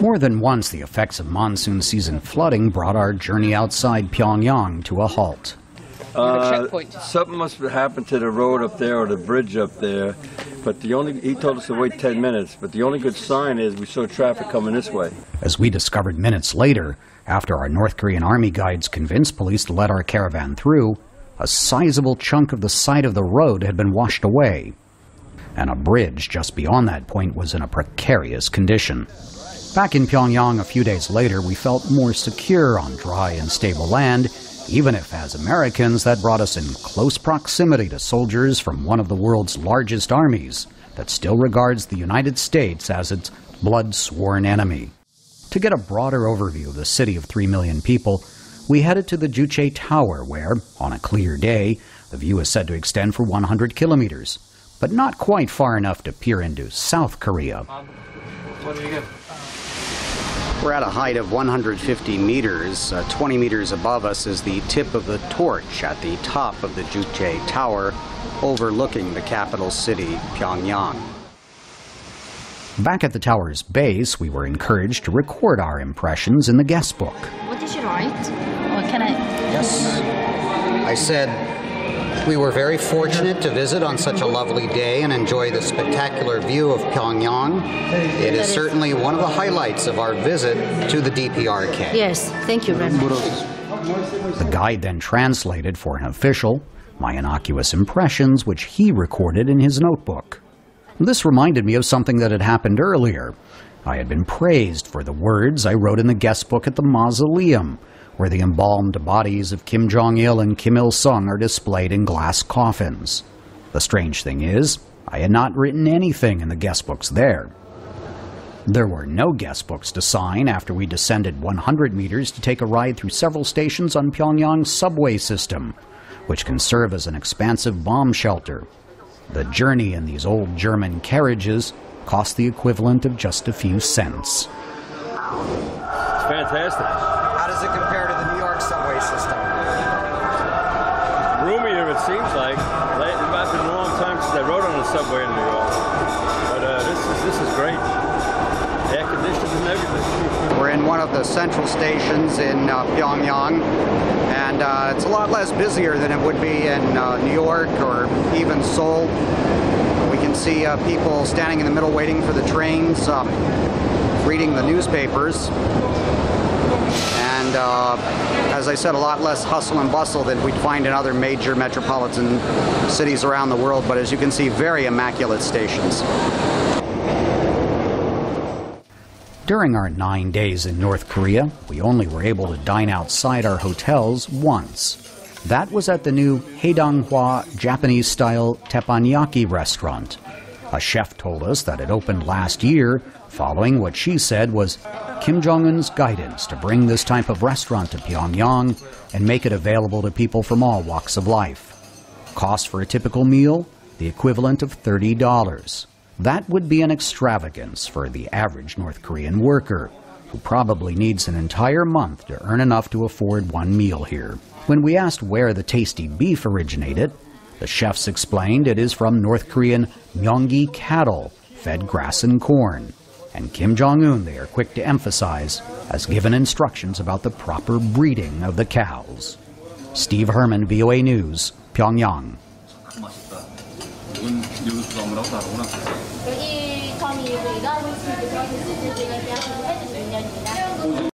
More than once, the effects of monsoon season flooding brought our journey outside Pyongyang to a halt. Something must have happened to the road up there or the bridge up there, but he told us to wait 10 minutes, but the only good sign is we saw traffic coming this way. As we discovered minutes later, after our North Korean Army guides convinced police to let our caravan through, a sizable chunk of the side of the road had been washed away, and a bridge just beyond that point was in a precarious condition. Back in Pyongyang a few days later, we felt more secure on dry and stable land, even if, as Americans, that brought us in close proximity to soldiers from one of the world's largest armies that still regards the United States as its blood-sworn enemy. To get a broader overview of the city of 3 million people, we headed to the Juche Tower where, on a clear day, the view is said to extend for 100 kilometers, but not quite far enough to peer into South Korea. We're at a height of 150 meters. 20 meters above us is the tip of the torch at the top of the Juche Tower, overlooking the capital city, Pyongyang. Back at the tower's base, we were encouraged to record our impressions in the guest book. What did you write? Or can I? Yes. I said, we were very fortunate to visit on such a lovely day and enjoy the spectacular view of Pyongyang. It is certainly one of the highlights of our visit to the DPRK. Yes, thank you very much. The guide then translated for an official my innocuous impressions, which he recorded in his notebook. This reminded me of something that had happened earlier. I had been praised for the words I wrote in the guest book at the mausoleum, where the embalmed bodies of Kim Jong-il and Kim Il-sung are displayed in glass coffins. The strange thing is, I had not written anything in the guest books there. There were no guest books to sign after we descended 100 meters to take a ride through several stations on Pyongyang's subway system, which can serve as an expansive bomb shelter. The journey in these old German carriages cost the equivalent of just a few cents. It's fantastic. How does it compare to the New York subway system? Roomier, it seems like. It's been a long time since I rode on a subway in New York. But this is great. Air conditioned and everything. We're in one of the central stations in Pyongyang, and it's a lot less busier than it would be in New York or even Seoul. We can see people standing in the middle waiting for the trains, reading the newspapers. And as I said, a lot less hustle and bustle than we'd find in other major metropolitan cities around the world, but as you can see, very immaculate stations. During our 9 days in North Korea, we only were able to dine outside our hotels once. That was at the new Haedanghwa Japanese-style teppanyaki restaurant. A chef told us that it opened last year, following what she said was Kim Jong-un's guidance to bring this type of restaurant to Pyongyang and make it available to people from all walks of life. Cost for a typical meal, the equivalent of $30. That would be an extravagance for the average North Korean worker, who probably needs an entire month to earn enough to afford one meal here. When we asked where the tasty beef originated, the chefs explained it is from North Korean Myeonggi cattle, fed grass and corn. And Kim Jong-un, they are quick to emphasize, has given instructions about the proper breeding of the cows. Steve Herman, VOA News, Pyongyang. 여기 점이 일하고 있을 때